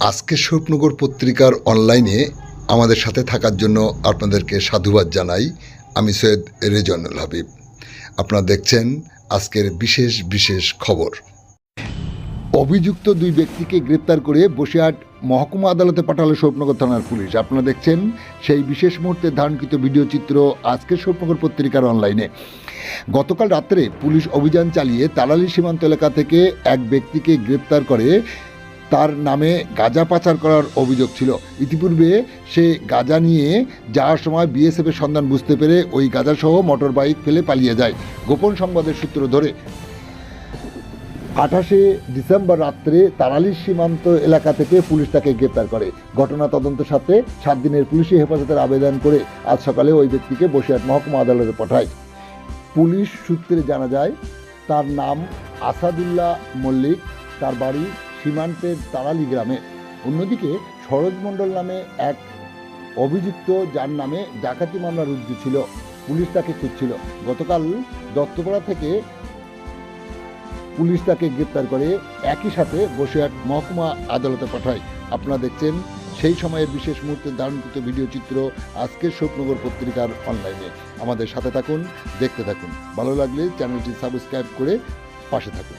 আজকে স্বপ্নগর পত্রিকার অনলাইনে আমাদের সাথে থাকার জন্য আপনাদেরকে সাধুবাদ জানাই। আমি সৈয়দ রেজওয়ানুল হাবিব। আপনারা দেখছেন আজকের বিশেষ বিশেষ খবর। অভিযুক্ত দুই ব্যক্তিকে গ্রেপ্তার করে বসিরহাট মহকুমা আদালতে পাঠালো স্বপ্নগর থানার পুলিশ। আপনারা দেখছেন সেই বিশেষ মুহূর্তে ধারণকৃত ভিডিও চিত্র আজকের স্বপ্নগর পত্রিকার অনলাইনে। গতকাল রাত্রে পুলিশ অভিযান চালিয়ে তালালি সীমান্ত এলাকা থেকে এক ব্যক্তিকে গ্রেপ্তার করে। তার নামে গাঁজা পাচার করার অভিযোগ ছিল। ইতিপূর্বে সে গাঁজা নিয়ে যাওয়ার সময় বিএসএফের সন্ধান বুঝতে পেরে ওই গাঁজাসহ মোটর বাইক ফেলে পালিয়ে যায়। গোপন সংবাদের সূত্র ধরে 28শে ডিসেম্বর রাত্রে তারালি সীমান্ত এলাকা থেকে পুলিশ তাকে গ্রেপ্তার করে। ঘটনা তদন্তের সাথে 7 দিনের পুলিশি হেফাজতের আবেদন করে আজ সকালে ওই ব্যক্তিকে বসিরহাট মহকুমা আদালতে পাঠায়। পুলিশ সূত্রে জানা যায় তার নাম আসাদুল্লাহ মল্লিক, তার বাড়ি সীমান্তের তারালি গ্রামে। অন্যদিকে সরোজ মণ্ডল নামে এক অভিযুক্ত, যার নামে ডাকাতি মামলা রুজু ছিল, পুলিশ তাকে খুঁজছিল। গতকাল দত্তপাড়া থেকে পুলিশ তাকে গ্রেপ্তার করে একই সাথে বসিরহাট মহকুমা আদালতে পাঠায়। আপনারা দেখছেন সেই সময়ের বিশেষ মুহূর্তে ধারণকৃত ভিডিও চিত্র আজকের স্বপ্নগর পত্রিকার অনলাইনে। আমাদের সাথে থাকুন, দেখতে থাকুন। ভালো লাগলে চ্যানেলটি সাবস্ক্রাইব করে পাশে থাকুন।